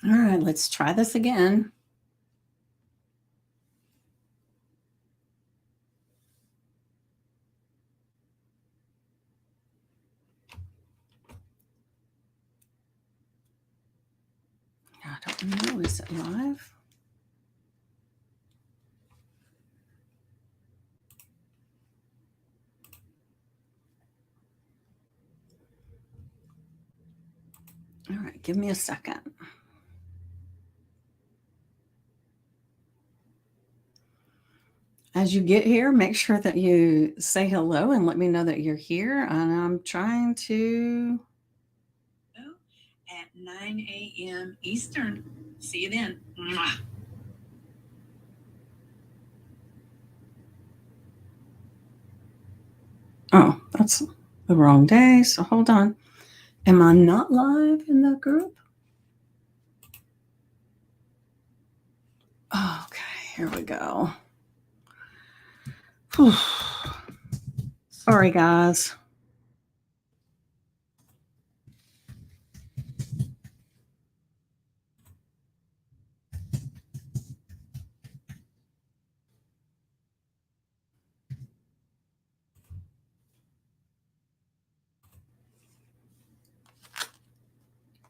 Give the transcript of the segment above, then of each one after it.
All right, let's try this again. I don't know, is it live? All right, give me a second. As you get here, make sure that you say hello and let me know that you're here. And I'm trying to. At 9 a.m. Eastern. See you then. Mwah. Oh, that's the wrong day. So hold on. Am I not live in the group? Okay, here we go. Whew. Sorry, guys.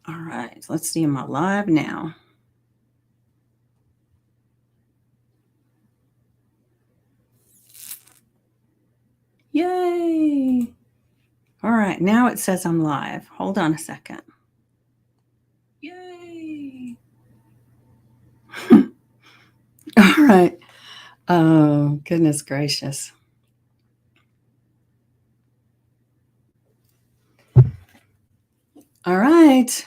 All right, let's see. Am I live now? Yay! All right, now it says I'm live. Hold on a second. Yay! All right. Oh, goodness gracious. All right.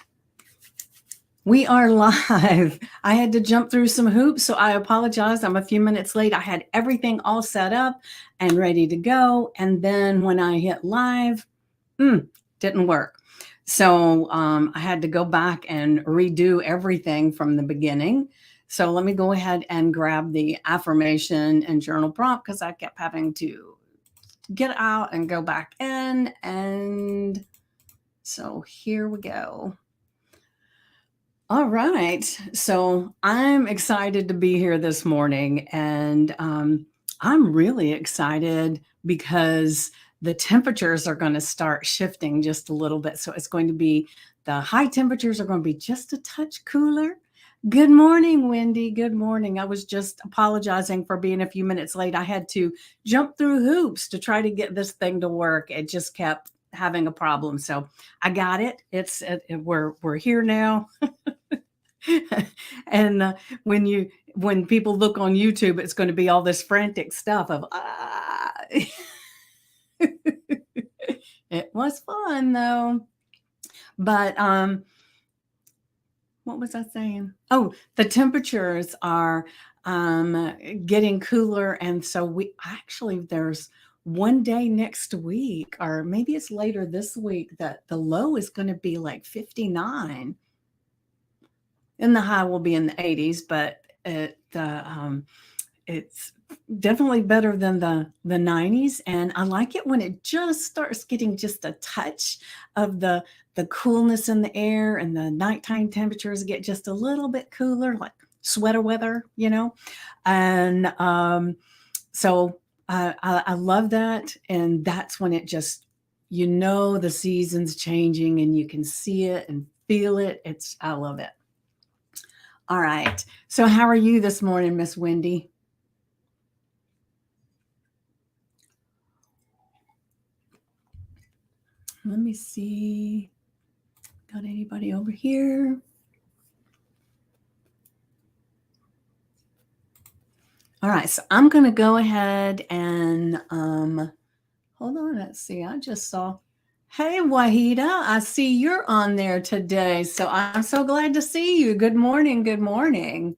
We are live. I had to jump through some hoops, so I apologize. I'm a few minutes late. I had everything all set up and ready to go. And then when I hit live, didn't work. So I had to go back and redo everything from the beginning. So let me go ahead and grab the affirmation and journal prompt because I kept having to get out and go back in. And so here we go. All right. So I'm excited to be here this morning. And I'm really excited because the temperatures are going to start shifting just a little bit. So it's going to be the high temperatures are going to be just a touch cooler. Good morning, Wendy. Good morning. I was just apologizing for being a few minutes late. I had to jump through hoops to try to get this thing to work. It just kept having a problem. So I got it. We're here now. And when people look on YouTube, it's going to be all this frantic stuff of It was fun though. But what was I saying? Oh, the temperatures are getting cooler, and so there's one day next week, or maybe it's later this week, that the low is going to be like 59, and the high will be in the 80s. But it's definitely better than the 90s, and I like it when it just starts getting just a touch of the coolness in the air, and the nighttime temperatures get just a little bit cooler, like sweater weather, and so I love that. And that's when it just, the season's changing and you can see it and feel it. I love it. All right, so how are you this morning, Miss Wendy? Let me see. Got anybody over here? All right, so I'm going to go ahead and hold on. Let's see. I just saw. Hey, Wahida, I see you're on there today. So I'm so glad to see you. Good morning. Good morning.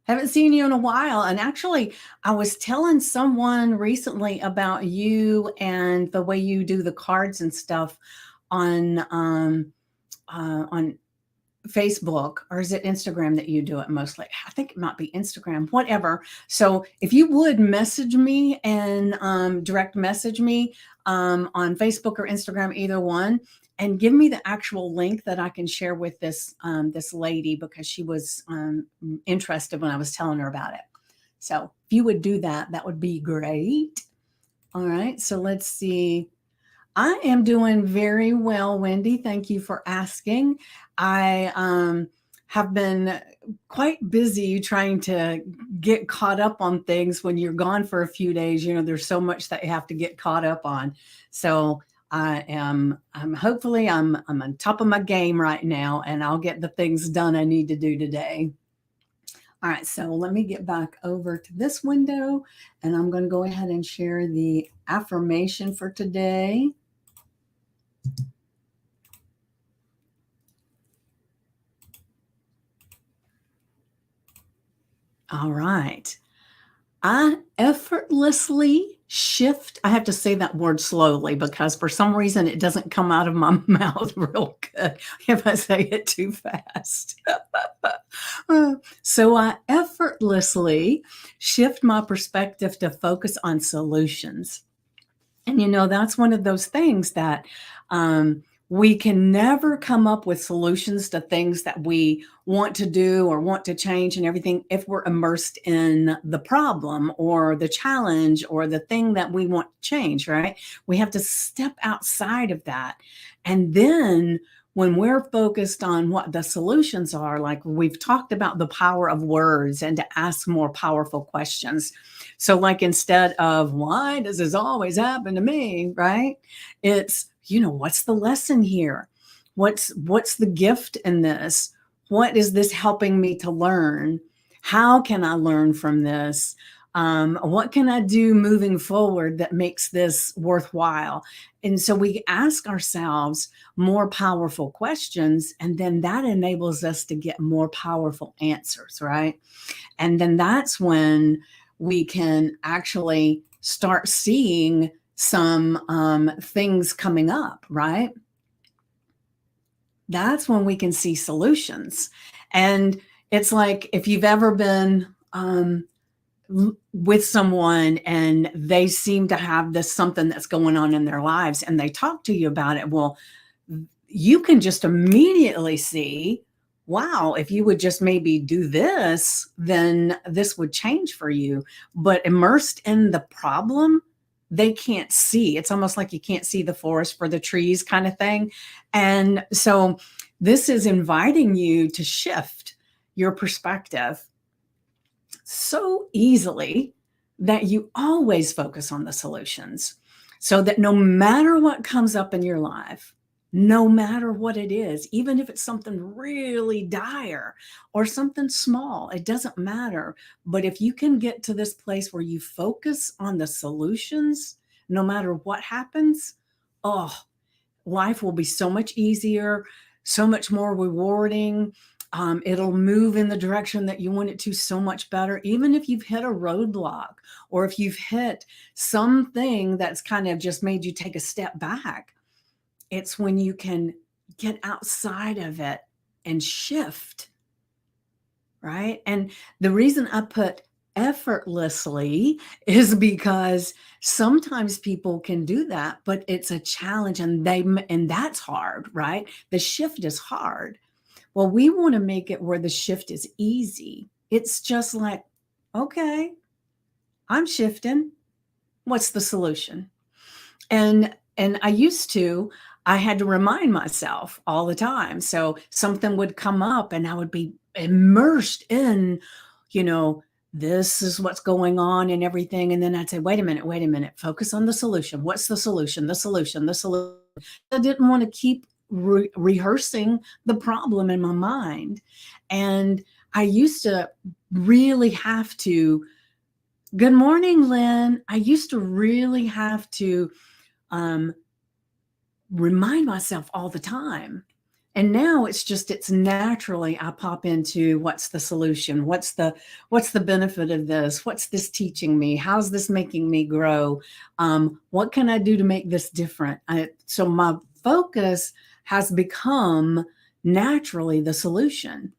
Haven't seen you in a while. And actually, I was telling someone recently about you and the way you do the cards and stuff on Facebook, or is it Instagram that you do it mostly? I think it might be Instagram, whatever. So if you would message me and direct message me on Facebook or Instagram, either one, and give me the actual link that I can share with this lady, because she was interested when I was telling her about it. So if you would do that, that would be great. All right, so let's see. I am doing very well, Wendy. Thank you for asking. I have been quite busy trying to get caught up on things. When you're gone for a few days, there's so much that you have to get caught up on. So I'm hopefully I'm on top of my game right now, and I'll get the things done I need to do today. All right, so let me get back over to this window, and I'm going to go ahead and share the affirmation for today. All right. I effortlessly shift. I have to say that word slowly because for some reason it doesn't come out of my mouth real good if I say it too fast. So I effortlessly shift my perspective to focus on solutions. And that's one of those things that we can never come up with solutions to things that we want to do or want to change and everything if we're immersed in the problem or the challenge or the thing that we want to change, right? We have to step outside of that. And then when we're focused on what the solutions are, like we've talked about the power of words and to ask more powerful questions. So like instead of why does this always happen to me, right? It's, what's the lesson here? What's the gift in this? What is this helping me to learn? How can I learn from this? What can I do moving forward that makes this worthwhile? And so we ask ourselves more powerful questions, and then that enables us to get more powerful answers, right? And then that's when we can actually start seeing some things coming up, right? That's when we can see solutions. And it's like if you've ever been with someone and they seem to have this something that's going on in their lives and they talk to you about it, well, you can just immediately see, wow, if you would just maybe do this, then this would change for you. But immersed in the problem, they can't see. It's almost like you can't see the forest for the trees kind of thing. And so this is inviting you to shift your perspective so easily that you always focus on the solutions, so that no matter what comes up in your life, no matter what it is, even if it's something really dire or something small, it doesn't matter. But if you can get to this place where you focus on the solutions, no matter what happens, oh, life will be so much easier, so much more rewarding. It'll move in the direction that you want it to so much better. Even if you've hit a roadblock or if you've hit something that's kind of just made you take a step back, it's when you can get outside of it and shift, right? And the reason I put effortlessly is because sometimes people can do that, but it's a challenge and that's hard, right? The shift is hard. Well, we want to make it where the shift is easy. It's just like, okay, I'm shifting. What's the solution? And I had to remind myself all the time. So something would come up and I would be immersed in, this is what's going on and everything. And then I'd say, wait a minute, focus on the solution. What's the solution? The solution. I didn't want to keep rehearsing the problem in my mind. And I used to really have to, good morning, Lynn. I used to really have to remind myself all the time. And now it's naturally, I pop into what's the solution? What's the benefit of this? What's this teaching me? How's this making me grow? What can I do to make this different? So my focus has become naturally the solution.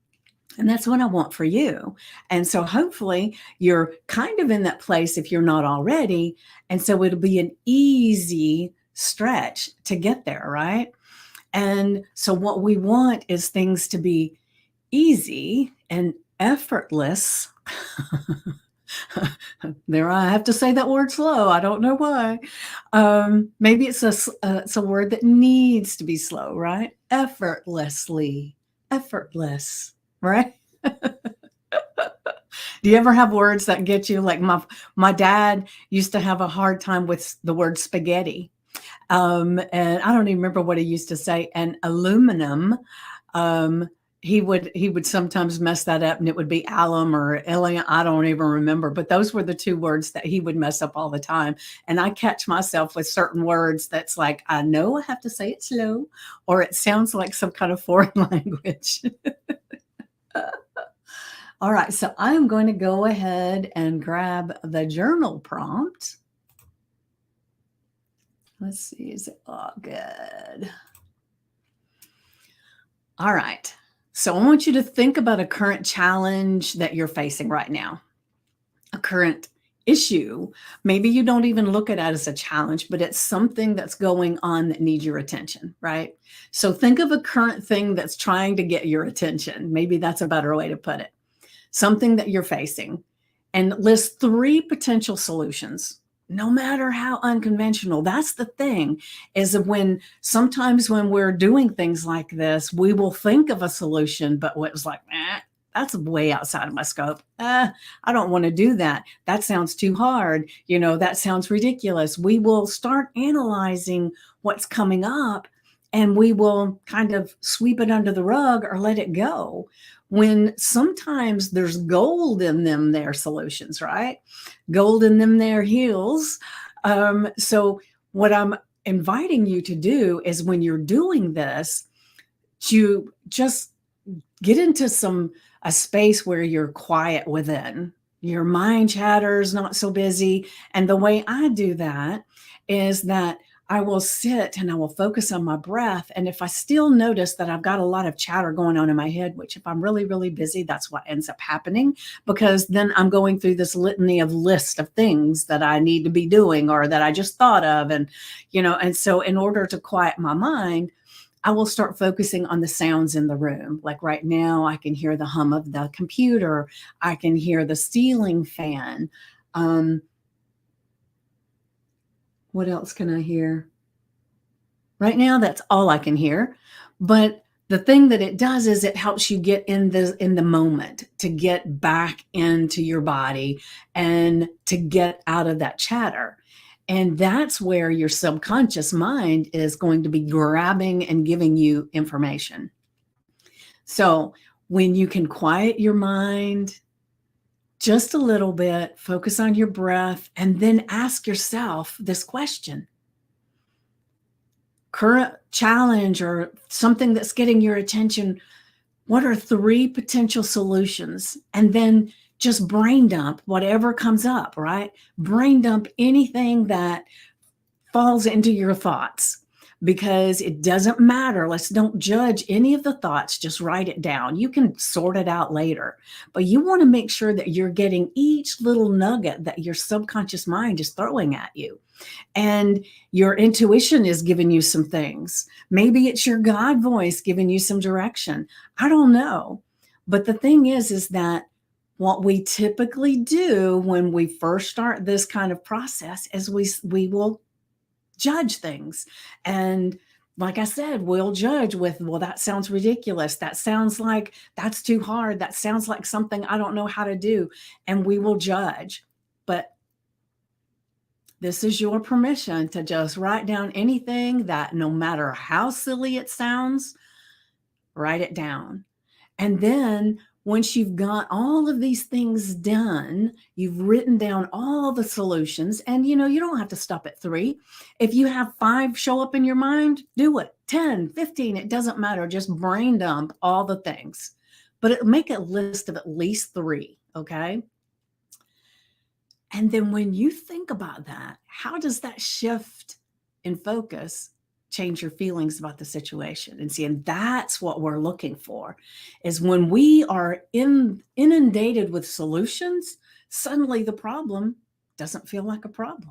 And that's what I want for you. And so hopefully you're kind of in that place if you're not already. And so it'll be an easy stretch to get there, right? And so what we want is things to be easy and effortless. There, I have to say that word slow. I don't know why. Maybe it's a word that needs to be slow, right? Effortlessly, effortless, right? Do you ever have words that get you? Like my dad used to have a hard time with the word spaghetti. And I don't even remember what he used to say. And aluminum, um, he would sometimes mess that up, and it would be alum or alien. I don't even remember, but those were the two words that he would mess up all the time. And I catch myself with certain words that's like, I know I have to say it slow, or it sounds like some kind of foreign language. All right, so I'm going to go ahead and grab the journal prompt. Let's see, is it all good? All right. So I want you to think about a current challenge that you're facing right now, a current issue. Maybe you don't even look at it as a challenge, but it's something that's going on that needs your attention, right? So think of a current thing that's trying to get your attention. Maybe that's a better way to put it. Something that you're facing, and list 3 potential solutions, no matter how unconventional. That's the thing, is when sometimes when we're doing things like this, we will think of a solution, but what was like, that's way outside of my scope. I don't want to do that. That sounds too hard. That sounds ridiculous. We will start analyzing what's coming up, and we will kind of sweep it under the rug or let it go, when sometimes there's gold in them, their solutions, right? Gold in them, their heels. So what I'm inviting you to do is, when you're doing this, to just get into a space where you're quiet within. Your mind chatter is not so busy. And the way I do that is that I will sit and I will focus on my breath. And if I still notice that I've got a lot of chatter going on in my head, which if I'm really, really busy, that's what ends up happening, because then I'm going through this litany of list of things that I need to be doing or that I just thought of. And so in order to quiet my mind, I will start focusing on the sounds in the room. Like right now, I can hear the hum of the computer. I can hear the ceiling fan. What else can I hear? Right now, that's all I can hear. But the thing that it does is it helps you get in the moment, to get back into your body and to get out of that chatter. And that's where your subconscious mind is going to be grabbing and giving you information. So when you can quiet your mind just a little bit, focus on your breath, and then ask yourself this question: current challenge or something that's getting your attention, what are 3 potential solutions? And then just brain dump whatever comes up, right? Brain dump anything that falls into your thoughts, because it doesn't matter. Let's don't judge any of the thoughts. Just write it down. You can sort it out later, but you want to make sure that you're getting each little nugget that your subconscious mind is throwing at you. And your intuition is giving you some things. Maybe it's your God voice giving you some direction. I don't know. But the thing is that what we typically do when we first start this kind of process is we will judge things. And like I said, we'll judge with, well, that sounds ridiculous. That sounds like that's too hard. That sounds like something I don't know how to do. And we will judge. But this is your permission to just write down anything that, no matter how silly it sounds, write it down. And then once you've got all of these things done, you've written down all the solutions, and you don't have to stop at 3. If you have 5 show up in your mind, do it. 10, 15, it doesn't matter. Just brain dump all the things. But make a list of at least 3, okay? And then when you think about that, how does that shift in focus change your feelings about the situation? And that's what we're looking for, is when we are inundated with solutions, suddenly the problem doesn't feel like a problem.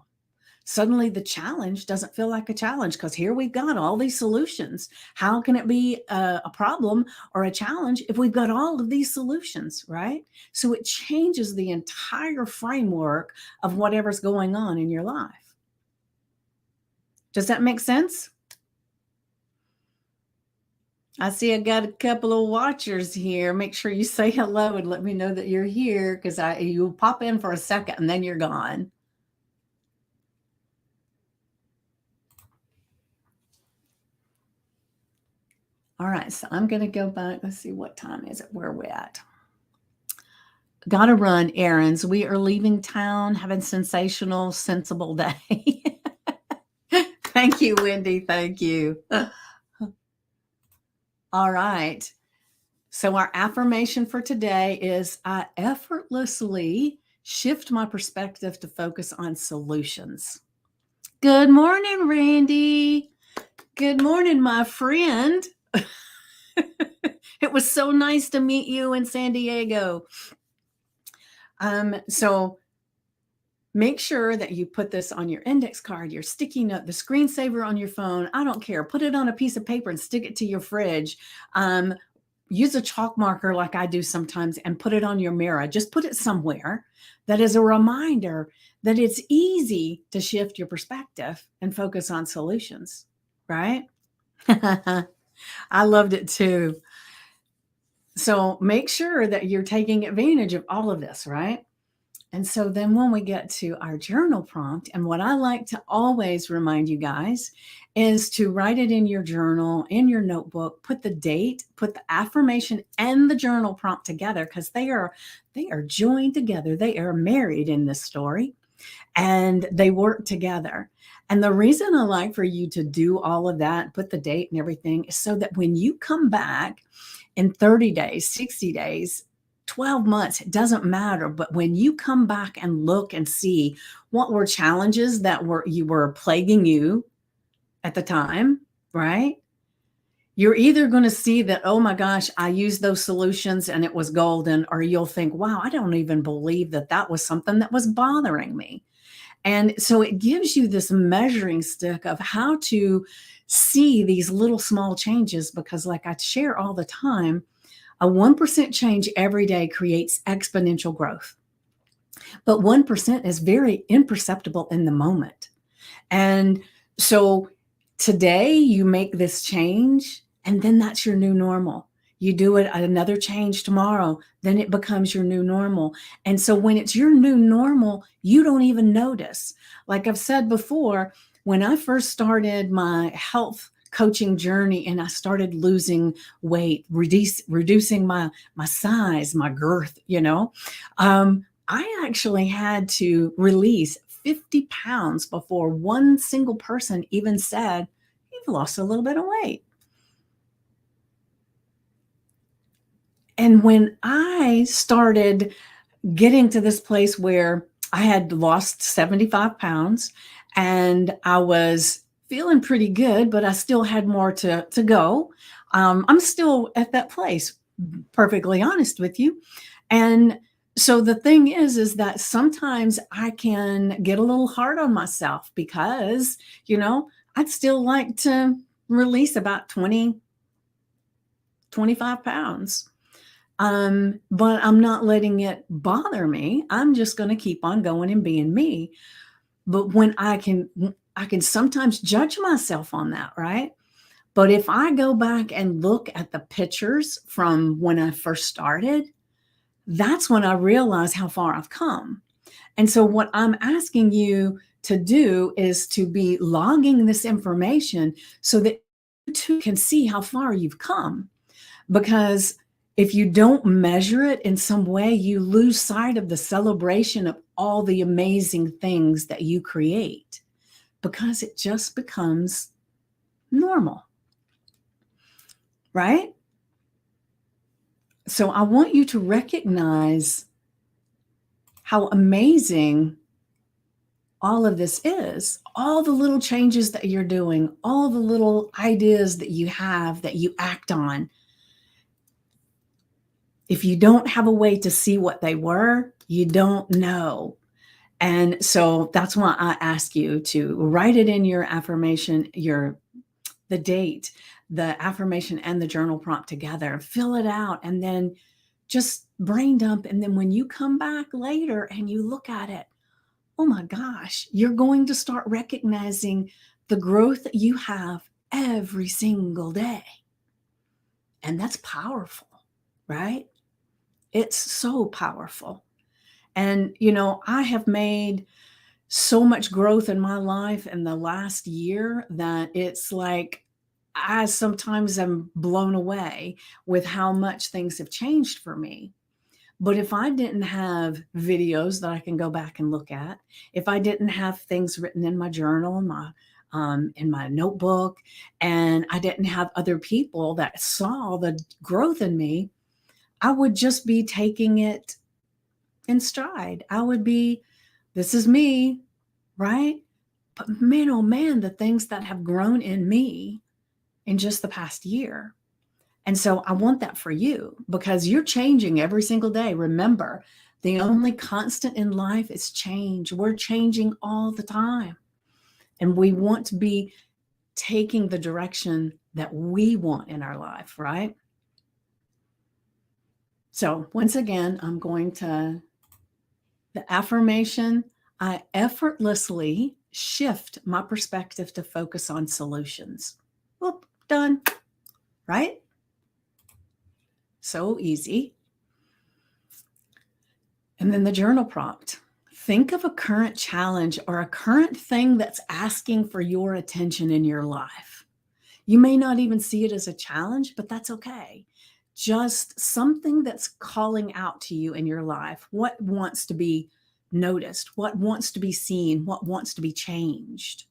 Suddenly the challenge doesn't feel like a challenge because here we've got all these solutions. How can it be a problem or a challenge if we've got all of these solutions, right? So it changes the entire framework of whatever's going on in your life. Does that make sense? I see I got a couple of watchers here. Make sure you say hello and let me know that you're here because you'll pop in for a second and then you're gone. All right, so I'm going to go back. Let's see, what time is it? Where are we at? Got to run errands. We are leaving town. Have a sensational, sensible day. Thank you, Wendy. Thank you. All right. So our affirmation for today is I effortlessly shift my perspective to focus on solutions. Good morning, Randy. Good morning, my friend. It was so nice to meet you in San Diego. So make sure that you put this on your index card, your sticky note, the screensaver on your phone. I don't care. Put it on a piece of paper and stick it to your fridge. Use a chalk marker like I do sometimes and put it on your mirror. Just put it somewhere that is a reminder that it's easy to shift your perspective and focus on solutions, right? I loved it too. So make sure that you're taking advantage of all of this, right? And so then when we get to our journal prompt, and what I like to always remind you guys is to write it in your journal, in your notebook, put the date, put the affirmation and the journal prompt together because they are joined together. They are married in this story and they work together. And the reason I like for you to do all of that, put the date and everything, is so that when you come back in 30 days, 60 days, 12 months, it doesn't matter. But when you come back and look and see what were challenges that were plaguing you at the time, right? You're either going to see that, oh my gosh, I used those solutions and it was golden, or you'll think, wow, I don't even believe that that was something that was bothering me. And so it gives you this measuring stick of how to see these little small changes, because like I share all the time, a 1% change every day creates exponential growth. But 1% is very imperceptible in the moment. And so today you make this change, and then that's your new normal. You do it at another change tomorrow, then it becomes your new normal. And so when it's your new normal, you don't even notice. Like I've said before, when I first started my health coaching journey and I started losing weight, reducing my size, my girth, I actually had to release 50 pounds before one single person even said, you've lost a little bit of weight. And when I started getting to this place where I had lost 75 pounds and I was feeling pretty good, but I still had more to go. I'm still at that place, perfectly honest with you. And so the thing is that sometimes I can get a little hard on myself because, I'd still like to release about 20, 25 pounds. But I'm not letting it bother me. I'm just going to keep on going and being me. But when I can sometimes judge myself on that, right? But if I go back and look at the pictures from when I first started, that's when I realize how far I've come. And so what I'm asking you to do is to be logging this information so that you too can see how far you've come. Because if you don't measure it in some way, you lose sight of the celebration of all the amazing things that you create, because it just becomes normal, right? So I want you to recognize how amazing all of this is, all the little changes that you're doing, all the little ideas that you have that you act on. If you don't have a way to see what they were, you don't know. And so that's why I ask you to write it in your affirmation, the date, the affirmation and the journal prompt together, fill it out, and then just brain dump. And then when you come back later and you look at it, oh my gosh, you're going to start recognizing the growth that you have every single day. And that's powerful, right? It's so powerful. And, I have made so much growth in my life in the last year that it's like I sometimes am blown away with how much things have changed for me. But if I didn't have videos that I can go back and look at, if I didn't have things written in my journal, in my notebook, and I didn't have other people that saw the growth in me, I would just be taking it in stride. I would be, this is me, right? But man, oh man, the things that have grown in me in just the past year. And so I want that for you because you're changing every single day. Remember, the only constant in life is change. We're changing all the time. And we want to be taking the direction that we want in our life, right? So once again, the affirmation, I effortlessly shift my perspective to focus on solutions. Whoop, done, right? So easy. And then the journal prompt. Think of a current challenge or a current thing that's asking for your attention in your life. You may not even see it as a challenge, but that's okay. Just something that's calling out to you in your life. What wants to be noticed? What wants to be seen? What wants to be changed?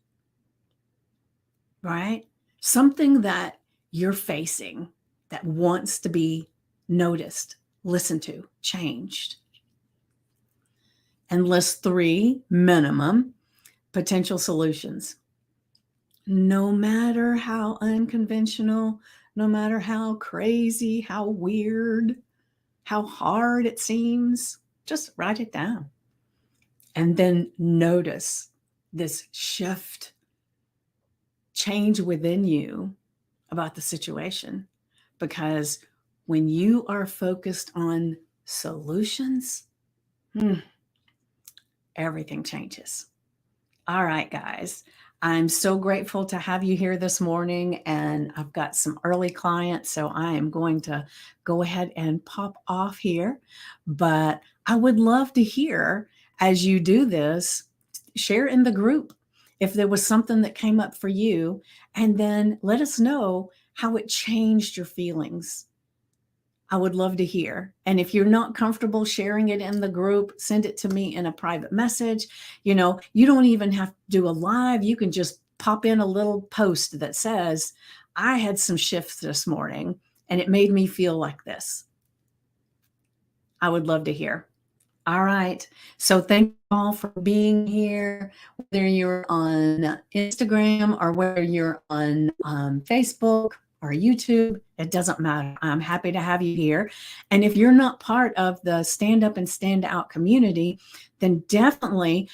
Right? Something that you're facing that wants to be noticed, listened to, changed. And list 3 minimum potential solutions. No matter how unconventional, no matter how crazy, how weird, how hard it seems, just write it down. And then notice this shift, change within you about the situation. Because when you are focused on solutions, everything changes. All right, guys. I'm so grateful to have you here this morning, and I've got some early clients, so I am going to go ahead and pop off here. But I would love to hear, as you do this, share in the group if there was something that came up for you, and then let us know how it changed your feelings. I would love to hear. And if you're not comfortable sharing it in the group, send it to me in a private message. You don't even have to do a live. You can just pop in a little post that says, I had some shifts this morning and it made me feel like this. I would love to hear. All right. So thank you all for being here, whether you're on Instagram or whether you're on Facebook or YouTube, it doesn't matter. I'm happy to have you here. And if you're not part of the Stand Up and Stand Out community, then definitely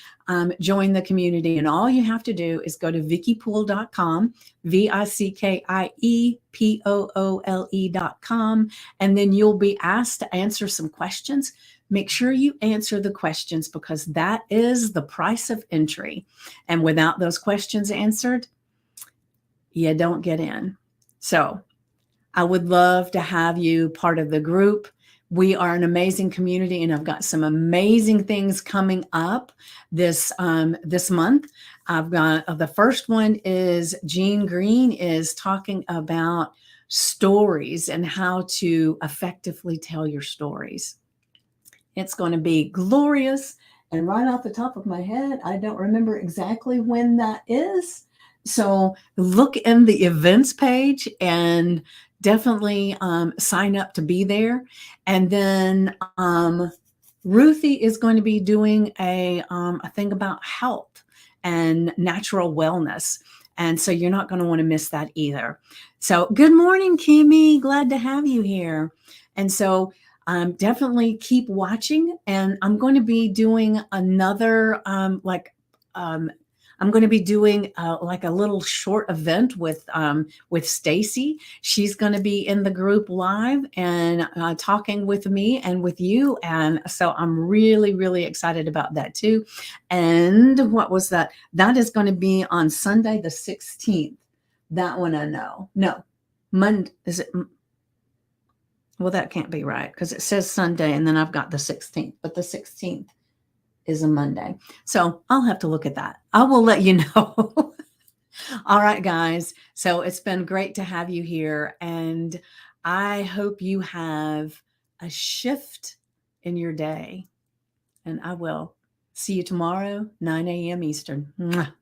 join the community. And all you have to do is go to VickiePoole.com, VickiePoole.com, and then you'll be asked to answer some questions. Make sure you answer the questions because that is the price of entry. And without those questions answered, you don't get in. So I would love to have you part of the group. We are an amazing community, and I've got some amazing things coming up this month. I've got the first one is Jean Green is talking about stories and how to effectively tell your stories. It's going to be glorious. And right off the top of my head, I don't remember exactly when that is. So look in the events page and definitely sign up to be there. And then Ruthie is going to be doing a thing about health and natural wellness. And so you're not going to want to miss that either. So good morning, Kimmy. Glad to have you here. And so definitely keep watching. And I'm going to be doing another, I'm going to be doing like a little short event with Stacy. She's going to be in the group live and talking with me and with you. And so I'm really, really excited about that too. And what was that? That is going to be on Sunday, the 16th. That one I know. No, Monday. Is it? Well, that can't be right because it says Sunday and then I've got the 16th, but the 16th is a Monday. So I'll have to look at that. I will let you know. All right, guys. So it's been great to have you here. And I hope you have a shift in your day. And I will see you tomorrow, 9 a.m. Eastern. Mwah.